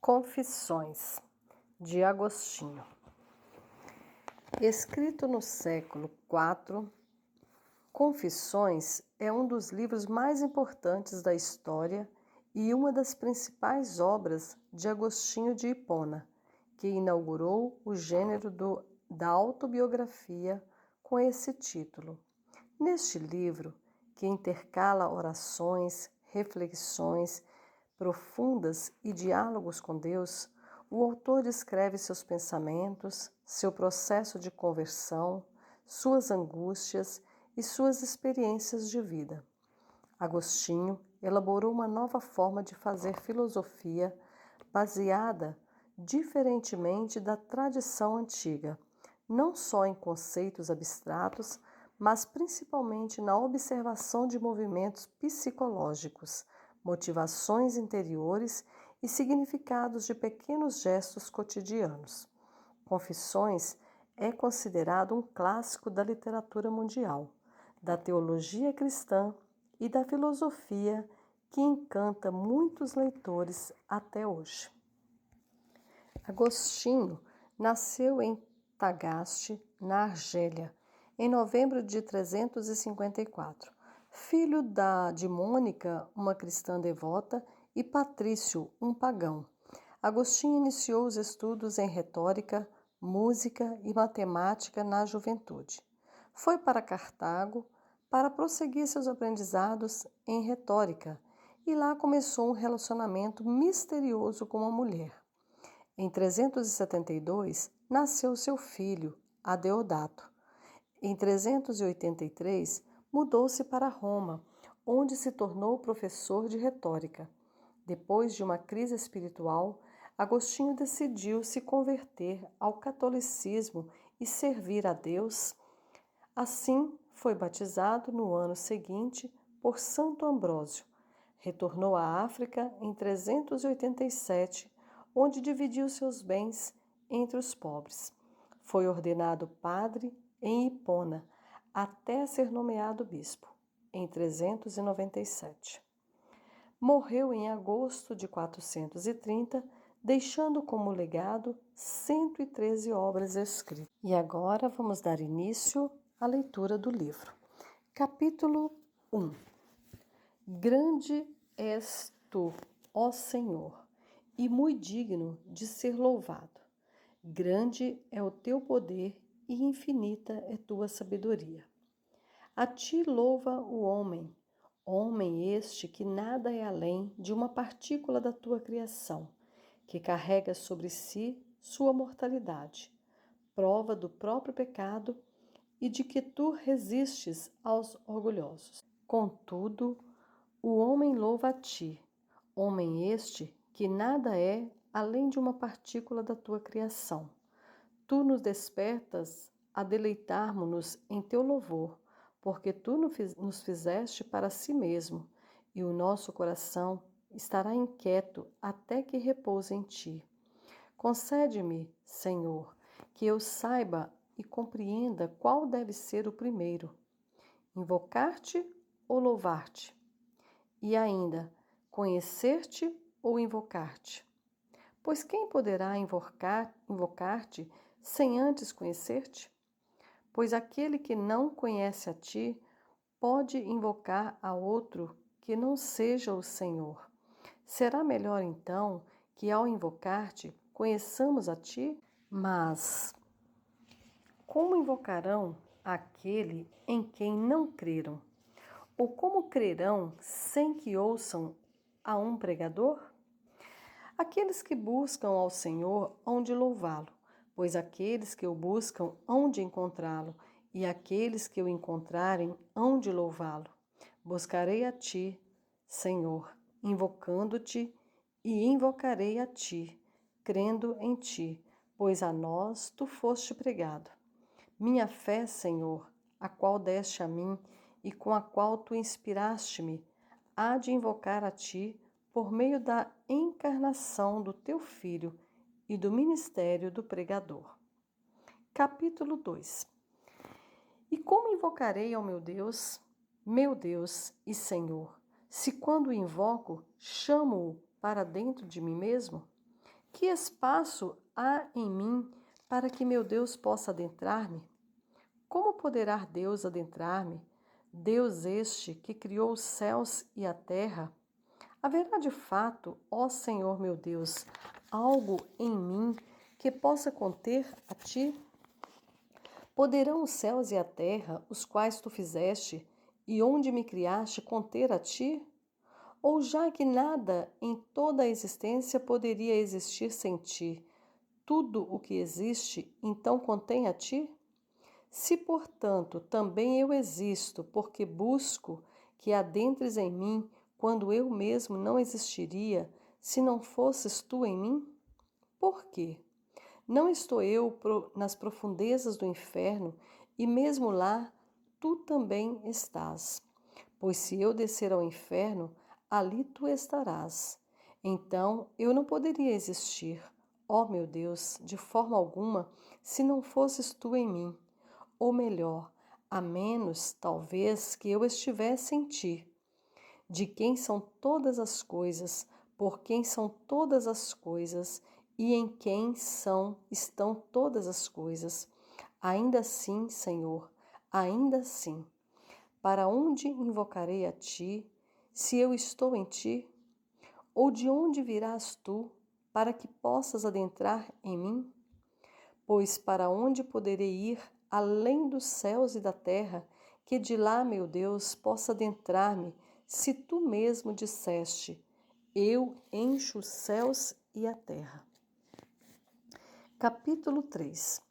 Confissões, de Agostinho. Escrito no século IV, Confissões é um dos livros mais importantes da história e uma das principais obras de Agostinho de Hipona, que inaugurou o gênero da autobiografia com esse título. Neste livro, que intercala orações, reflexões profundas e diálogos com Deus, o autor descreve seus pensamentos, seu processo de conversão, suas angústias e suas experiências de vida. Agostinho elaborou uma nova forma de fazer filosofia baseada diferentemente da tradição antiga, não só em conceitos abstratos, mas principalmente na observação de movimentos psicológicos, motivações interiores e significados de pequenos gestos cotidianos. Confissões é considerado um clássico da literatura mundial, da teologia cristã e da filosofia que encanta muitos leitores até hoje. Agostinho nasceu em Tagaste, na Argélia, em novembro de 354, filho de Mônica, uma cristã devota, e Patrício, um pagão. Agostinho iniciou os estudos em retórica, música e matemática na juventude. Foi para Cartago para prosseguir seus aprendizados em retórica e lá começou um relacionamento misterioso com uma mulher. Em 372, nasceu seu filho, Adeodato. Em 383, mudou-se para Roma, onde se tornou professor de retórica. Depois de uma crise espiritual, Agostinho decidiu se converter ao catolicismo e servir a Deus. Assim, foi batizado no ano seguinte por Santo Ambrósio. Retornou à África em 387, onde dividiu seus bens entre os pobres. Foi ordenado padre em Hipona, até ser nomeado bispo, em 397. Morreu em agosto de 430, deixando como legado 113 obras escritas. E agora vamos dar início à leitura do livro. Capítulo 1. Grande és tu, ó Senhor, e muito digno de ser louvado. Grande é o teu poder e infinita é tua sabedoria. A ti louva o homem, homem este que nada é além de uma partícula da tua criação, que carrega sobre si sua mortalidade, prova do próprio pecado e de que tu resistes aos orgulhosos. Contudo, o homem louva a ti, homem este que nada é além de uma partícula da tua criação. Tu nos despertas a deleitarmos-nos em teu louvor, porque tu nos fizeste para si mesmo, e o nosso coração estará inquieto até que repouse em ti. Concede-me, Senhor, que eu saiba e compreenda qual deve ser o primeiro, invocar-te ou louvar-te, e ainda, conhecer-te ou invocar-te. Pois quem poderá invocar-te sem antes conhecer-te? Pois aquele que não conhece a ti pode invocar a outro que não seja o Senhor. Será melhor então que ao invocar-te conheçamos a ti? Mas como invocarão aquele em quem não creram? Ou como crerão sem que ouçam a um pregador? Aqueles que buscam ao Senhor hão de louvá-lo, pois aqueles que o buscam hão de encontrá-lo, e aqueles que o encontrarem hão de louvá-lo. Buscarei a ti, Senhor, invocando-te, e invocarei a ti, crendo em ti, pois a nós tu foste pregado. Minha fé, Senhor, a qual deste a mim e com a qual tu inspiraste-me, há de invocar a ti por meio da encarnação do teu Filho e do ministério do pregador. Capítulo 2. E como invocarei ao meu Deus e Senhor, se quando o invoco, chamo-o para dentro de mim mesmo? Que espaço há em mim para que meu Deus possa adentrar-me? Como poderá Deus adentrar-me? Deus este que criou os céus e a terra? Haverá de fato, ó Senhor meu Deus, algo em mim que possa conter a ti? Poderão os céus e a terra, os quais tu fizeste, e onde me criaste, conter a ti? Ou já que nada em toda a existência poderia existir sem ti, tudo o que existe, então contém a ti? Se, portanto, também eu existo, porque busco que adentres em mim, quando eu mesmo não existiria, se não fosses tu em mim? Por quê? Não estou eu nas profundezas do inferno, e mesmo lá tu também estás. Pois se eu descer ao inferno, ali tu estarás. Então eu não poderia existir, ó meu Deus, de forma alguma, se não fosses tu em mim. Ou melhor, a menos, talvez, que eu estivesse em ti. De quem são todas as coisas, por quem são todas as coisas, e em quem estão todas as coisas. Ainda assim, Senhor, ainda assim, para onde invocarei a ti, se eu estou em ti? Ou de onde virás tu, para que possas adentrar em mim? Pois para onde poderei ir além dos céus e da terra, que de lá, meu Deus, possa adentrar-me, se tu mesmo disseste: eu encho os céus e a terra. Capítulo 3.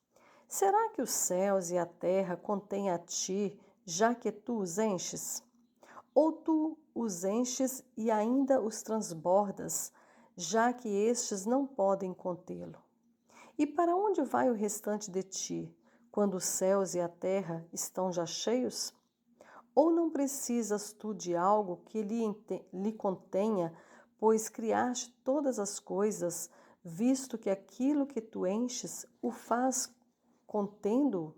Será que os céus e a terra contêm a ti, já que tu os enches? Ou tu os enches e ainda os transbordas, já que estes não podem contê-lo? E para onde vai o restante de ti, quando os céus e a terra estão já cheios? Ou não precisas tu de algo que lhe contenha, pois criaste todas as coisas, visto que aquilo que tu enches o faz contendo?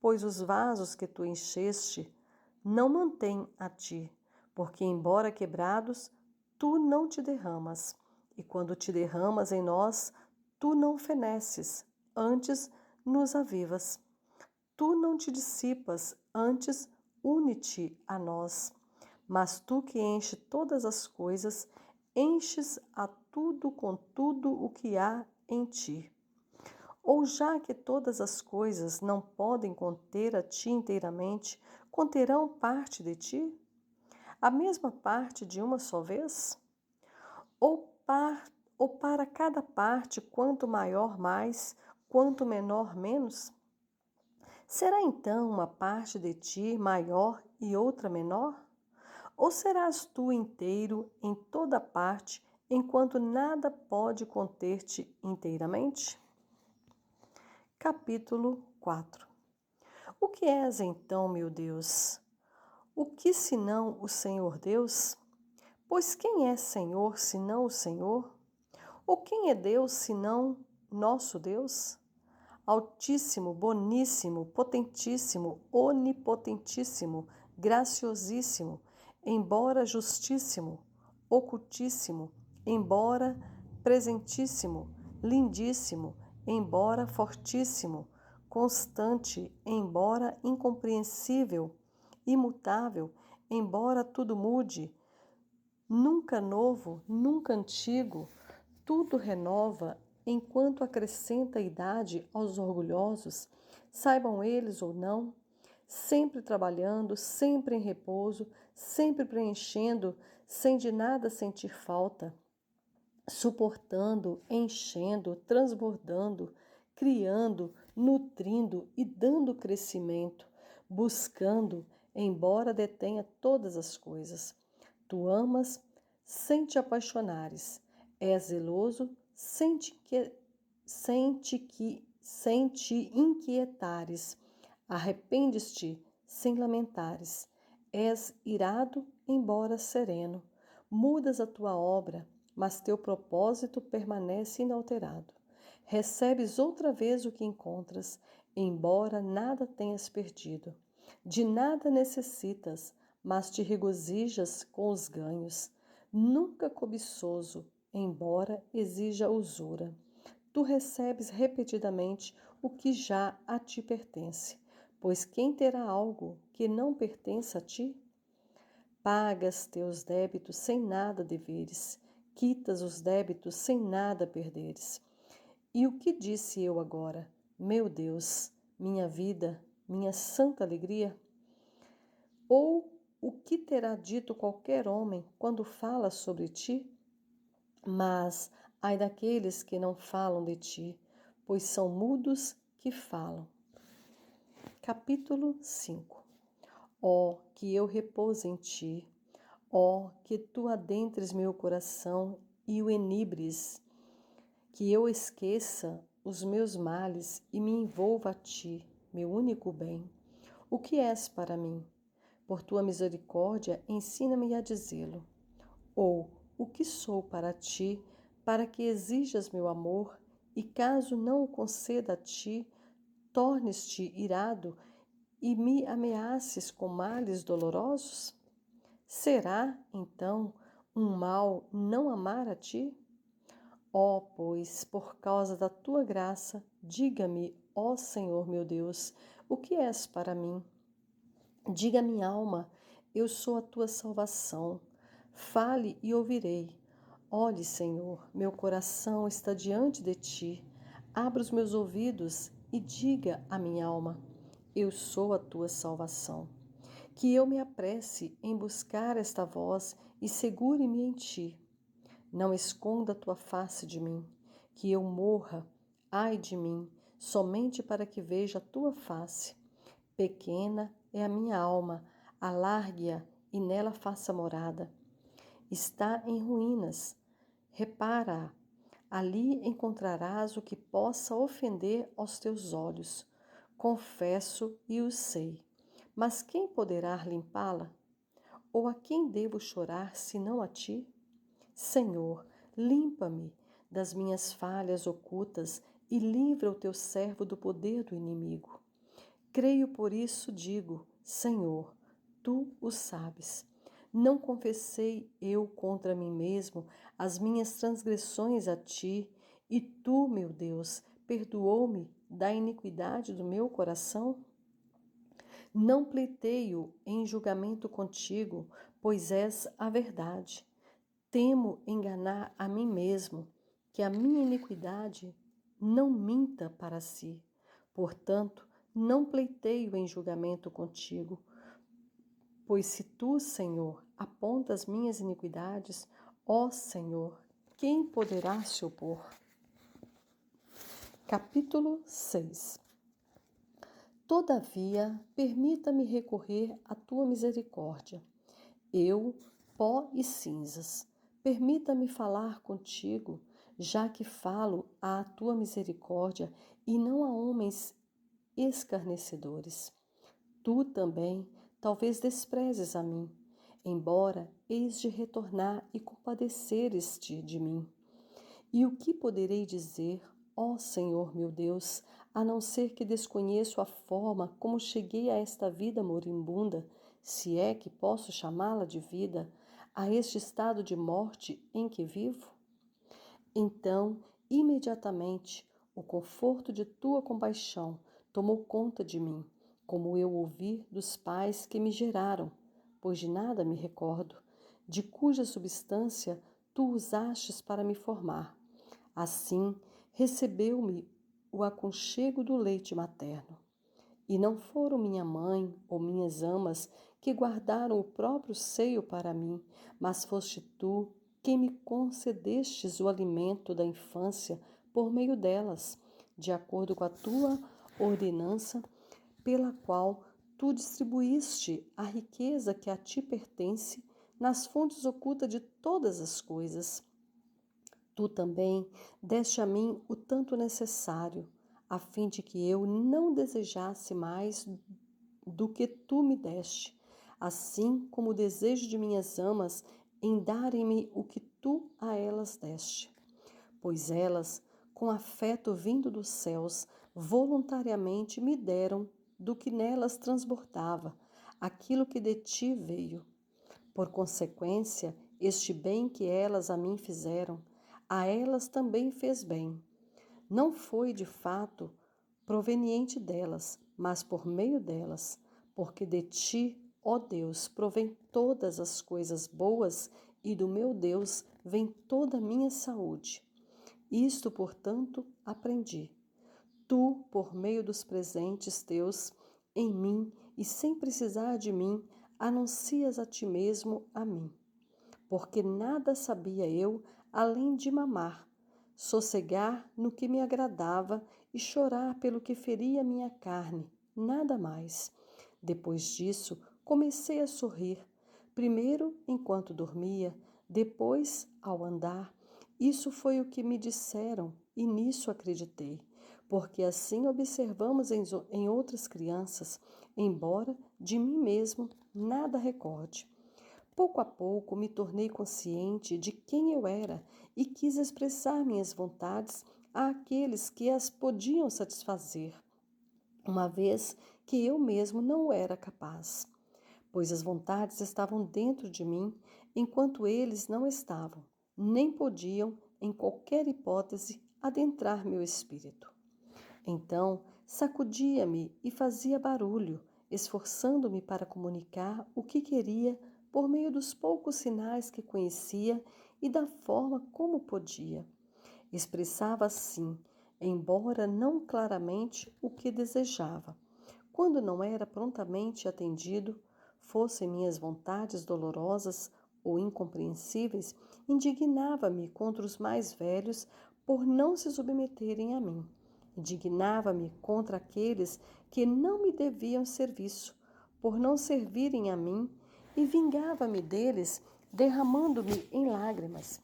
Pois os vasos que tu encheste não mantêm a ti, porque, embora quebrados, tu não te derramas, e quando te derramas em nós, tu não feneces, antes nos avivas. Tu não te dissipas, antes une-te a nós. Mas tu que enche todas as coisas, enches a tudo com tudo o que há em ti. Ou já que todas as coisas não podem conter a ti inteiramente, conterão parte de ti? A mesma parte de uma só vez? Ou para cada parte, quanto maior mais, quanto menor menos? Será então uma parte de ti maior e outra menor? Ou serás tu inteiro em toda parte, enquanto nada pode conter-te inteiramente? Capítulo 4. O que és então, meu Deus? O que senão o Senhor Deus? Pois quem é Senhor senão o Senhor? Ou quem é Deus senão nosso Deus? Altíssimo, boníssimo, potentíssimo, onipotentíssimo, graciosíssimo, embora justíssimo, ocultíssimo, embora presentíssimo, lindíssimo, embora fortíssimo, constante, embora incompreensível, imutável, embora tudo mude, nunca novo, nunca antigo, tudo renova, enquanto acrescenta idade aos orgulhosos, saibam eles ou não, sempre trabalhando, sempre em repouso, sempre preenchendo, sem de nada sentir falta, suportando, enchendo, transbordando, criando, nutrindo e dando crescimento, buscando, embora detenha todas as coisas. Tu amas sem te apaixonares, és zeloso sem te inquietares, arrependes-te sem lamentares, és irado, embora sereno, mudas a tua obra, mas teu propósito permanece inalterado. Recebes outra vez o que encontras, embora nada tenhas perdido. De nada necessitas, mas te regozijas com os ganhos. Nunca cobiçoso, embora exija usura. Tu recebes repetidamente o que já a ti pertence, pois quem terá algo que não pertence a ti? Pagas teus débitos sem nada deveres, quitas os débitos sem nada perderes. E o que disse eu agora? Meu Deus, minha vida, minha santa alegria? Ou o que terá dito qualquer homem quando fala sobre ti? Mas ai daqueles que não falam de ti, pois são mudos que falam. Capítulo 5. Ó, que eu repouse em ti, ó, que tu adentres meu coração e o enibres, que eu esqueça os meus males e me envolva a ti, meu único bem. O que és para mim? Por tua misericórdia, ensina-me a dizê-lo. Ou, o que sou para ti, para que exijas meu amor, e caso não o conceda a ti, tornes-te irado e me ameaces com males dolorosos? Será, então, um mal não amar a ti? Ó, pois, por causa da tua graça, diga-me, ó Senhor meu Deus, o que és para mim? Diga a minha alma, eu sou a tua salvação. Fale e ouvirei. Olhe, Senhor, meu coração está diante de ti. Abra os meus ouvidos e diga a minha alma, eu sou a tua salvação. Que eu me apresse em buscar esta voz e segure-me em ti. Não esconda a tua face de mim, que eu morra, ai de mim, somente para que veja a tua face. Pequena é a minha alma, alargue-a e nela faça morada. Está em ruínas, repara-a. Ali encontrarás o que possa ofender aos teus olhos. Confesso e o sei. Mas quem poderá limpá-la? Ou a quem devo chorar, senão a ti? Senhor, limpa-me das minhas falhas ocultas e livra o teu servo do poder do inimigo. Creio, por isso digo, Senhor, tu o sabes. Não confessei eu contra mim mesmo as minhas transgressões a ti, e tu, meu Deus, perdoou-me da iniquidade do meu coração? Não pleiteio em julgamento contigo, pois és a verdade. Temo enganar a mim mesmo, que a minha iniquidade não minta para si. Portanto, não pleiteio em julgamento contigo, pois se tu, Senhor, apontas minhas iniquidades, ó Senhor, quem poderá se opor? Capítulo 6. Todavia, permita-me recorrer à tua misericórdia. Eu, pó e cinzas, permita-me falar contigo, já que falo à tua misericórdia e não a homens escarnecedores. Tu também talvez desprezes a mim, embora eis de retornar e compadeceres-te de mim. E o que poderei dizer, ó Senhor meu Deus, a não ser que desconheço a forma como cheguei a esta vida moribunda, se é que posso chamá-la de vida, a este estado de morte em que vivo? Então, imediatamente, o conforto de tua compaixão tomou conta de mim, como eu ouvi dos pais que me geraram, pois de nada me recordo, de cuja substância tu usastes para me formar. Assim, recebeu-me o aconchego do leite materno. E não foram minha mãe ou minhas amas que guardaram o próprio seio para mim, mas foste tu quem me concedestes o alimento da infância por meio delas, de acordo com a tua ordenança, pela qual tu distribuíste a riqueza que a ti pertence nas fontes ocultas de todas as coisas. Tu também deste a mim o tanto necessário, a fim de que eu não desejasse mais do que tu me deste, assim como o desejo de minhas amas em darem-me o que tu a elas deste. Pois elas, com afeto vindo dos céus, voluntariamente me deram do que nelas transbordava, aquilo que de ti veio. Por consequência, este bem que elas a mim fizeram, A elas também fez bem. Não foi de fato proveniente delas, mas por meio delas, porque de ti, ó Deus, provém todas as coisas boas e do meu Deus vem toda a minha saúde. Isto, portanto, aprendi. Tu, por meio dos presentes teus, em mim e sem precisar de mim, anuncias a ti mesmo a mim. Porque nada sabia eu além de mamar, sossegar no que me agradava e chorar pelo que feria minha carne, nada mais. Depois disso, comecei a sorrir, primeiro enquanto dormia, depois ao andar. Isso foi o que me disseram e nisso acreditei, porque assim observamos em outras crianças, embora de mim mesmo nada recorde. Pouco a pouco me tornei consciente de quem eu era e quis expressar minhas vontades àqueles que as podiam satisfazer, uma vez que eu mesmo não era capaz, pois as vontades estavam dentro de mim enquanto eles não estavam, nem podiam, em qualquer hipótese, adentrar meu espírito. Então, sacudia-me e fazia barulho, esforçando-me para comunicar o que queria por meio dos poucos sinais que conhecia e da forma como podia. Expressava assim, embora não claramente, o que desejava. Quando não era prontamente atendido, fossem minhas vontades dolorosas ou incompreensíveis, indignava-me contra os mais velhos por não se submeterem a mim. Indignava-me contra aqueles que não me deviam serviço, por não servirem a mim, e vingava-me deles, derramando-me em lágrimas.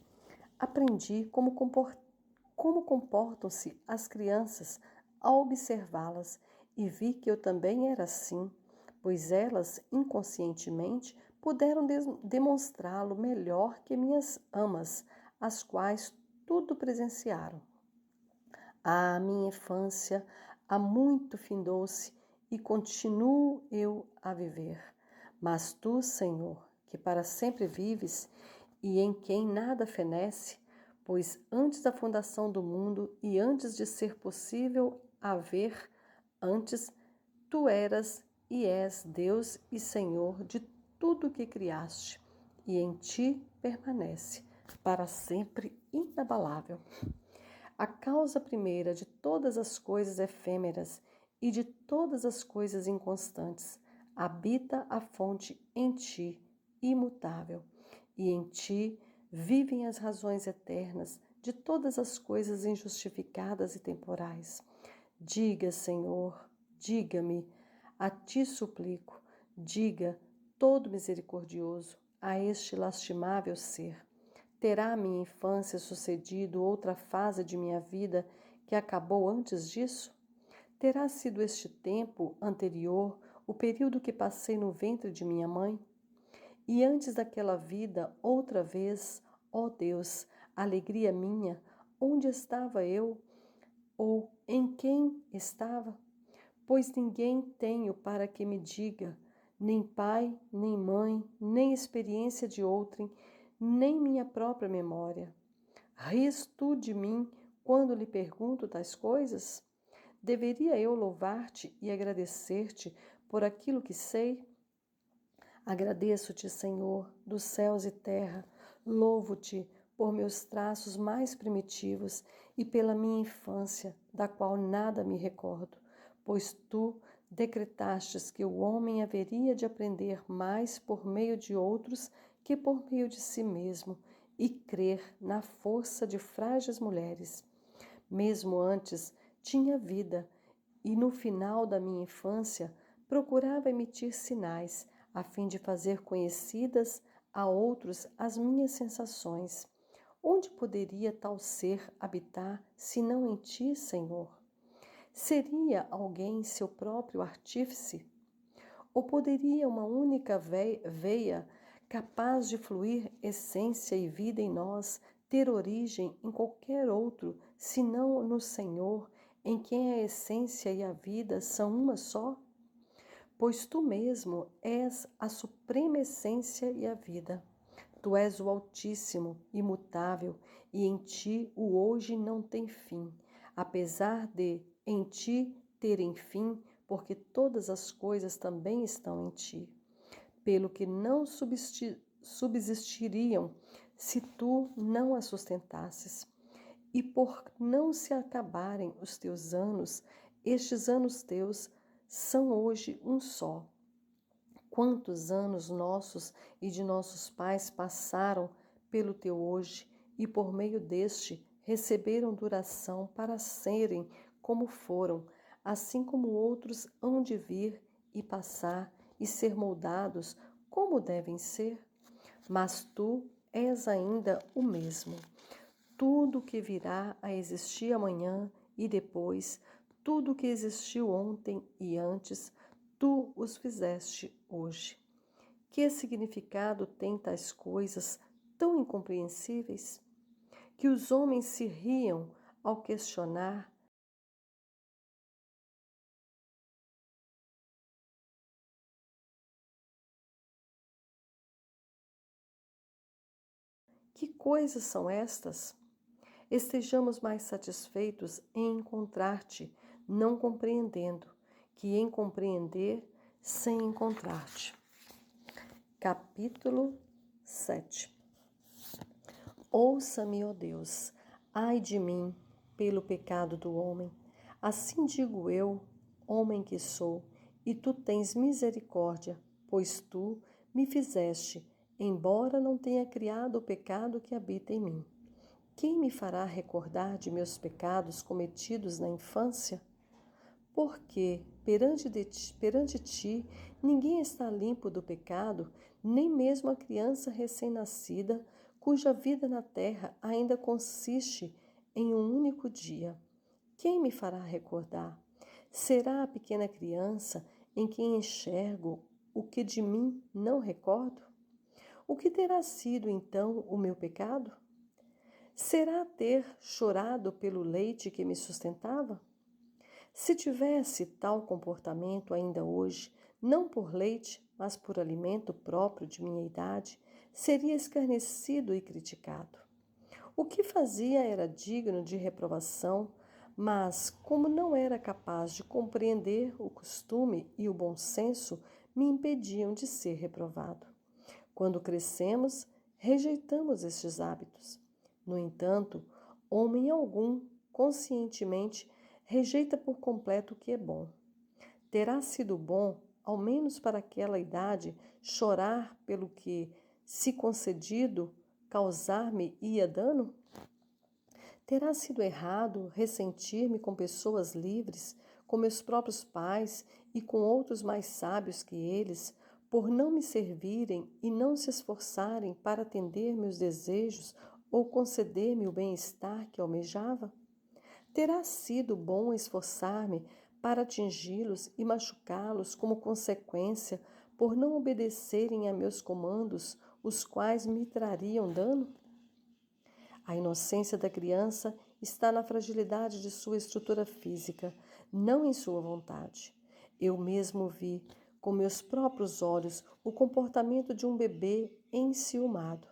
Aprendi como comportam-se as crianças ao observá-las e vi que eu também era assim, pois elas, inconscientemente, puderam demonstrá-lo melhor que minhas amas, as quais tudo presenciaram. A minha infância há muito findou-se e continuo eu a viver. Mas tu, Senhor, que para sempre vives e em quem nada fenece, pois antes da fundação do mundo e antes de ser possível haver, antes tu eras e és Deus e Senhor de tudo que criaste, e em ti permanece para sempre inabalável. A causa primeira de todas as coisas efêmeras e de todas as coisas inconstantes, habita a fonte em ti, imutável, e em ti vivem as razões eternas de todas as coisas injustificadas e temporais. Diga, Senhor, diga-me, a ti suplico, diga, todo misericordioso, a este lastimável ser. Terá a minha infância sucedido outra fase de minha vida que acabou antes disso? Terá sido este tempo anterior o período que passei no ventre de minha mãe? E antes daquela vida, outra vez, ó Deus, alegria minha, onde estava eu? Ou em quem estava? Pois ninguém tenho para que me diga, nem pai, nem mãe, nem experiência de outrem, nem minha própria memória. Ris tu de mim quando lhe pergunto tais coisas? Deveria eu louvar-te e agradecer-te por aquilo que sei? Agradeço-te, Senhor, dos céus e terra, louvo-te por meus traços mais primitivos e pela minha infância, da qual nada me recordo, pois tu decretastes que o homem haveria de aprender mais por meio de outros que por meio de si mesmo, e crer na força de frágeis mulheres. Mesmo antes tinha vida, e no final da minha infância procurava emitir sinais, a fim de fazer conhecidas a outros as minhas sensações. Onde poderia tal ser habitar, senão em ti, Senhor? Seria alguém seu próprio artífice? Ou poderia uma única veia, capaz de fluir essência e vida em nós, ter origem em qualquer outro, senão no Senhor, em quem a essência e a vida são uma só? Pois tu mesmo és a suprema essência e a vida. Tu és o Altíssimo, imutável, e em ti o hoje não tem fim, apesar de em ti terem fim, porque todas as coisas também estão em ti, pelo que não subsistiriam se tu não as sustentasses. E por não se acabarem os teus anos, estes anos teus são hoje um só. Quantos anos nossos e de nossos pais passaram pelo teu hoje e por meio deste receberam duração para serem como foram, assim como outros hão de vir e passar e ser moldados como devem ser? Mas tu és ainda o mesmo. Tudo que virá a existir amanhã e depois, tudo que existiu ontem e antes, tu os fizeste hoje. Que significado têm tais coisas tão incompreensíveis? Que os homens se riam ao questionar. Que coisas são estas? Estejamos mais satisfeitos em encontrar-te, não compreendendo, que em compreender sem encontrar-te. Capítulo 7. Ouça-me, ó Deus, ai de mim, pelo pecado do homem. Assim digo eu, homem que sou, e tu tens misericórdia, pois tu me fizeste, embora não tenha criado o pecado que habita em mim. Quem me fará recordar de meus pecados cometidos na infância? Porque perante ti ninguém está limpo do pecado, nem mesmo a criança recém-nascida, cuja vida na terra ainda consiste em um único dia. Quem me fará recordar? Será a pequena criança em quem enxergo o que de mim não recordo? O que terá sido então o meu pecado? Será ter chorado pelo leite que me sustentava? Se tivesse tal comportamento ainda hoje, não por leite, mas por alimento próprio de minha idade, seria escarnecido e criticado. O que fazia era digno de reprovação, mas, como não era capaz de compreender o costume e o bom senso, me impediam de ser reprovado. Quando crescemos, rejeitamos estes hábitos. No entanto, homem algum, conscientemente, rejeita por completo o que é bom. Terá sido bom, ao menos para aquela idade, chorar pelo que, se concedido, causar-me-ia dano? Terá sido errado ressentir-me com pessoas livres, com meus próprios pais e com outros mais sábios que eles, por não me servirem e não se esforçarem para atender meus desejos ou conceder-me o bem-estar que almejava? Terá sido bom esforçar-me para atingi-los e machucá-los como consequência por não obedecerem a meus comandos, os quais me trariam dano? A inocência da criança está na fragilidade de sua estrutura física, não em sua vontade. Eu mesmo vi, com meus próprios olhos, o comportamento de um bebê enciumado.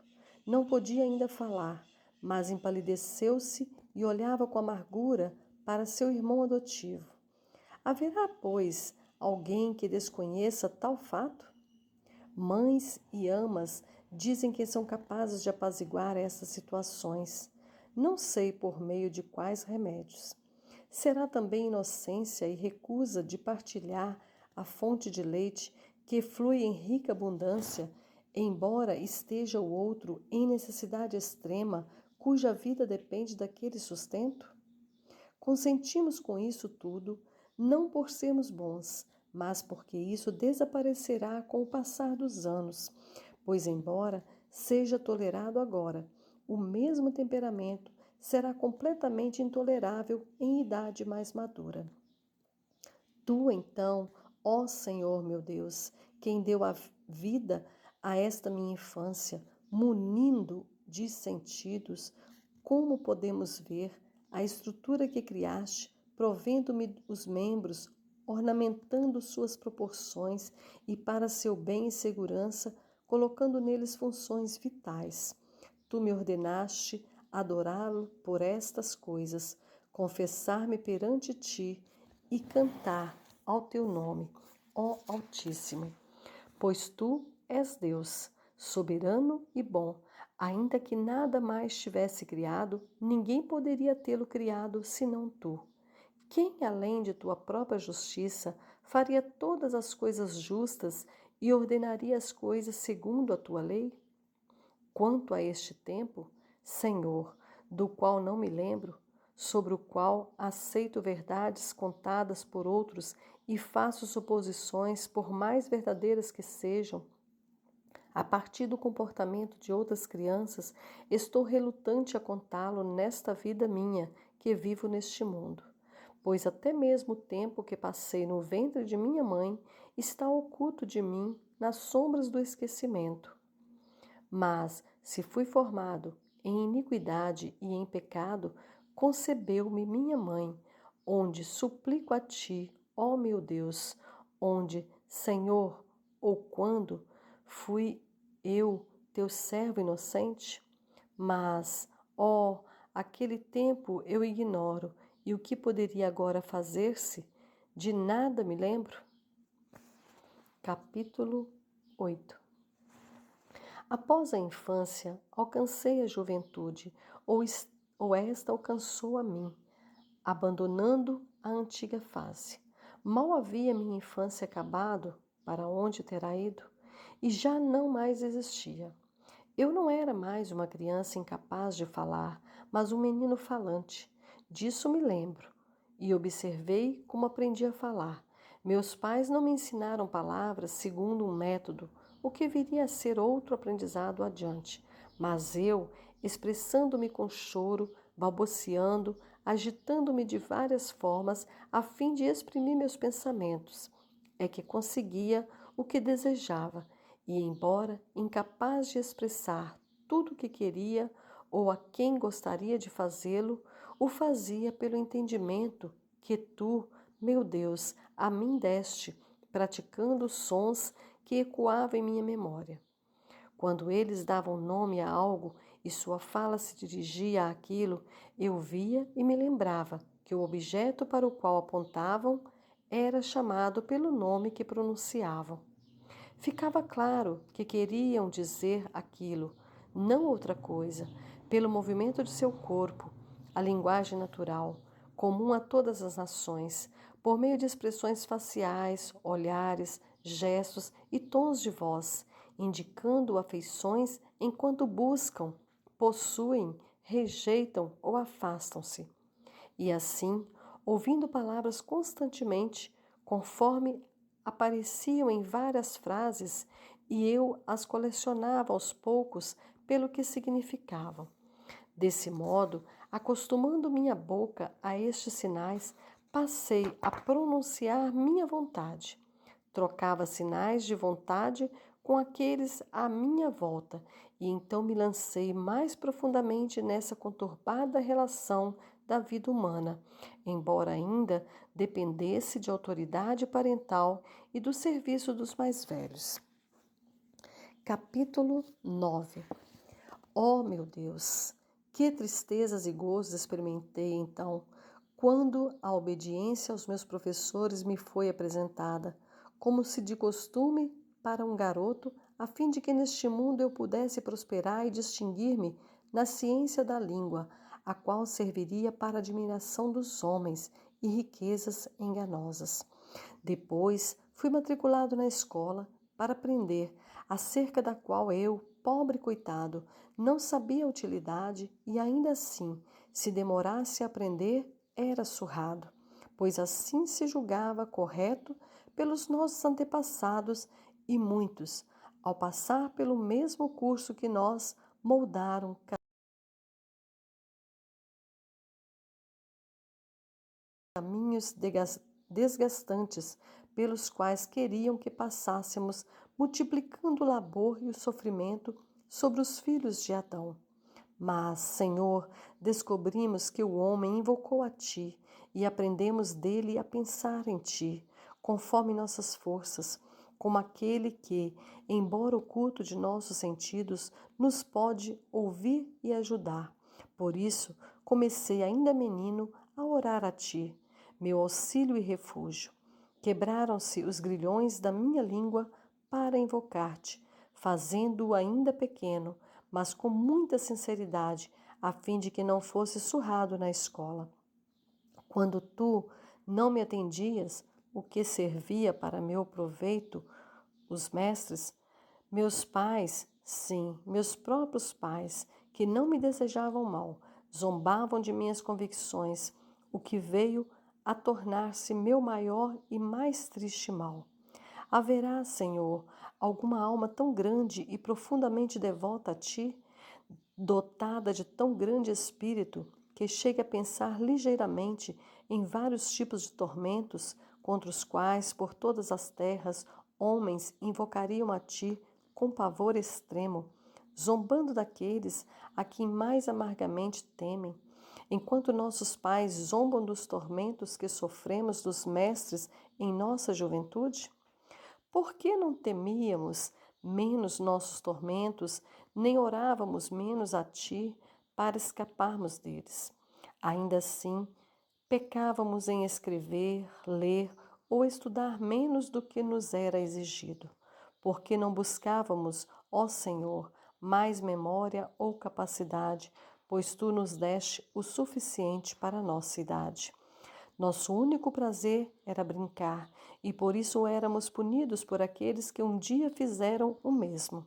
Não podia ainda falar, mas empalideceu-se e olhava com amargura para seu irmão adotivo. Haverá, pois, alguém que desconheça tal fato? Mães e amas dizem que são capazes de apaziguar essas situações. Não sei por meio de quais remédios. Será também inocência e recusa de partilhar a fonte de leite que flui em rica abundância, embora esteja o outro em necessidade extrema, cuja vida depende daquele sustento? Consentimos com isso tudo, não por sermos bons, mas porque isso desaparecerá com o passar dos anos, pois, embora seja tolerado agora, o mesmo temperamento será completamente intolerável em idade mais madura. Tu, então, ó Senhor meu Deus, quem deu a vida a esta minha infância, munindo de sentidos, como podemos ver a estrutura que criaste, provendo-me os membros, ornamentando suas proporções e para seu bem e segurança, colocando neles funções vitais. Tu me ordenaste adorá-lo por estas coisas, confessar-me perante ti e cantar ao teu nome, ó Altíssimo. Pois tu és Deus, soberano e bom. Ainda que nada mais tivesse criado, ninguém poderia tê-lo criado senão tu. Quem, além de tua própria justiça, faria todas as coisas justas e ordenaria as coisas segundo a tua lei? Quanto a este tempo, Senhor, do qual não me lembro, sobre o qual aceito verdades contadas por outros e faço suposições, por mais verdadeiras que sejam, a partir do comportamento de outras crianças, estou relutante a contá-lo nesta vida minha, que vivo neste mundo. Pois até mesmo o tempo que passei no ventre de minha mãe está oculto de mim nas sombras do esquecimento. Mas, se fui formado em iniquidade e em pecado, concebeu-me minha mãe, onde suplico a ti, ó meu Deus, onde, Senhor, ou quando fui eu, teu servo inocente? Mas, ó, aquele tempo eu ignoro, e o que poderia agora fazer-se? De nada me lembro. Capítulo 8. Após a infância, alcancei a juventude, ou esta alcançou a mim, abandonando a antiga fase. Mal havia minha infância acabado, para onde terá ido? E já não mais existia. Eu não era mais uma criança incapaz de falar, mas um menino falante. Disso me lembro. E observei como aprendi a falar. Meus pais não me ensinaram palavras segundo um método, o que viria a ser outro aprendizado adiante. Mas eu, expressando-me com choro, balbuciando, agitando-me de várias formas a fim de exprimir meus pensamentos, é que conseguia o que desejava, e embora incapaz de expressar tudo o que queria ou a quem gostaria de fazê-lo, o fazia pelo entendimento que tu, meu Deus, a mim deste, praticando sons que ecoavam em minha memória. Quando eles davam nome a algo e sua fala se dirigia àquilo, eu via e me lembrava que o objeto para o qual apontavam era chamado pelo nome que pronunciavam. Ficava claro que queriam dizer aquilo, não outra coisa, pelo movimento de seu corpo, a linguagem natural, comum a todas as nações, por meio de expressões faciais, olhares, gestos e tons de voz, indicando afeições enquanto buscam, possuem, rejeitam ou afastam-se. E assim, ouvindo palavras constantemente, conforme apareciam em várias frases, e eu as colecionava aos poucos pelo que significavam. Desse modo, acostumando minha boca a estes sinais, passei a pronunciar minha vontade. Trocava sinais de vontade com aqueles à minha volta, e então me lancei mais profundamente nessa conturbada relação da vida humana, embora ainda dependesse de autoridade parental e do serviço dos mais velhos. Capítulo 9. Oh, meu Deus! Que tristezas e gozos experimentei então, quando a obediência aos meus professores me foi apresentada, como se de costume para um garoto, a fim de que neste mundo eu pudesse prosperar e distinguir-me na ciência da língua, a qual serviria para a admiração dos homens e riquezas enganosas. Depois fui matriculado na escola para aprender, acerca da qual eu, pobre coitado, não sabia a utilidade e ainda assim, se demorasse a aprender, era surrado, pois assim se julgava correto pelos nossos antepassados e muitos, ao passar pelo mesmo curso que nós, moldaram caminhos desgastantes pelos quais queriam que passássemos, multiplicando o labor e o sofrimento sobre os filhos de Adão. Mas, Senhor, descobrimos que o homem invocou a Ti e aprendemos dele a pensar em Ti, conforme nossas forças, como aquele que, embora oculto de nossos sentidos, nos pode ouvir e ajudar, Por isso, comecei ainda menino a orar a ti, meu auxílio e refúgio. Quebraram-se os grilhões da minha língua para invocar-te, fazendo-o ainda pequeno, mas com muita sinceridade, a fim de que não fosse surrado na escola. Quando tu não me atendias, o que servia para meu proveito, os mestres, meus pais, sim, meus próprios pais, que não me desejavam mal, zombavam de minhas convicções, o que veio a tornar-se meu maior e mais triste mal. Haverá, Senhor, alguma alma tão grande e profundamente devota a Ti, dotada de tão grande espírito, que chegue a pensar ligeiramente em vários tipos de tormentos contra os quais, por todas as terras, homens invocariam a Ti com pavor extremo, zombando daqueles a quem mais amargamente temem, enquanto nossos pais zombam dos tormentos que sofremos dos mestres em nossa juventude? Por que não temíamos menos nossos tormentos, nem orávamos menos a Ti para escaparmos deles? Ainda assim, pecávamos em escrever, ler ou estudar menos do que nos era exigido, porque não buscávamos, ó Senhor, mais memória ou capacidade, pois Tu nos deste o suficiente para a nossa idade. Nosso único prazer era brincar, e por isso éramos punidos por aqueles que um dia fizeram o mesmo.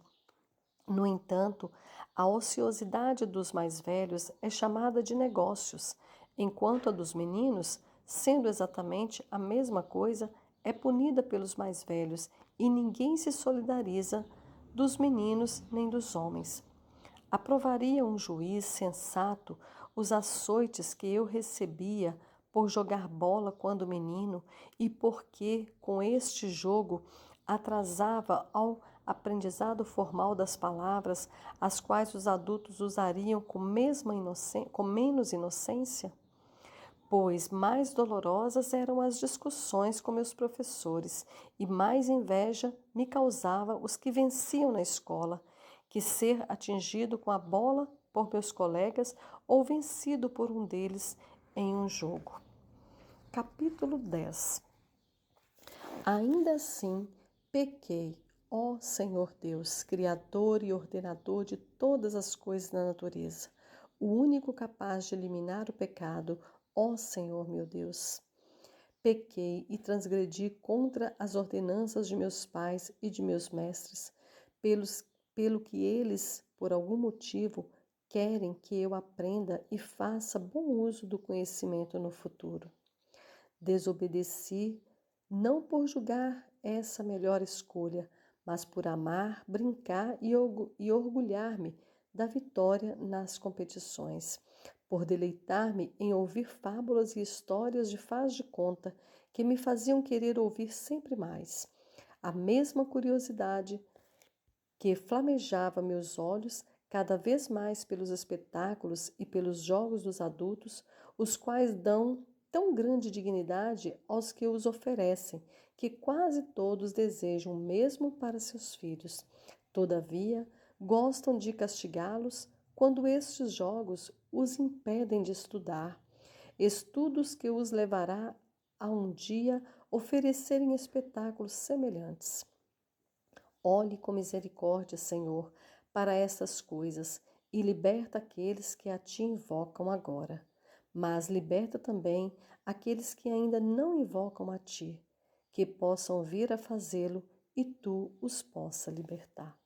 No entanto, a ociosidade dos mais velhos é chamada de negócios, enquanto a dos meninos, sendo exatamente a mesma coisa, é punida pelos mais velhos, e ninguém se solidariza dos meninos nem dos homens. Aprovaria um juiz sensato os açoites que eu recebia por jogar bola quando menino e porque, com este jogo, atrasava ao aprendizado formal das palavras, as quais os adultos usariam com menos inocência? Pois mais dolorosas eram as discussões com meus professores, e mais inveja me causava os que venciam na escola, que ser atingido com a bola por meus colegas ou vencido por um deles em um jogo. Capítulo 10. Ainda assim, pequei, ó Senhor Deus, Criador e ordenador de todas as coisas da natureza, o único capaz de eliminar o pecado, ó Senhor meu Deus. Pequei e transgredi contra as ordenanças de meus pais e de meus mestres, pelo que eles, por algum motivo, querem que eu aprenda e faça bom uso do conhecimento no futuro. Desobedeci, não por julgar essa melhor escolha, mas por amar, brincar e orgulhar-me da vitória nas competições, por deleitar-me em ouvir fábulas e histórias de faz de conta que me faziam querer ouvir sempre mais. A mesma curiosidade que flamejava meus olhos cada vez mais pelos espetáculos e pelos jogos dos adultos, os quais dão tão grande dignidade aos que os oferecem, que quase todos desejam o mesmo para seus filhos. Todavia, gostam de castigá-los quando estes jogos os impedem de estudar, estudos que os levará a um dia oferecerem espetáculos semelhantes. Olhe com misericórdia, Senhor, para estas coisas e liberta aqueles que a ti invocam agora. Mas liberta também aqueles que ainda não invocam a ti, que possam vir a fazê-lo e tu os possa libertar.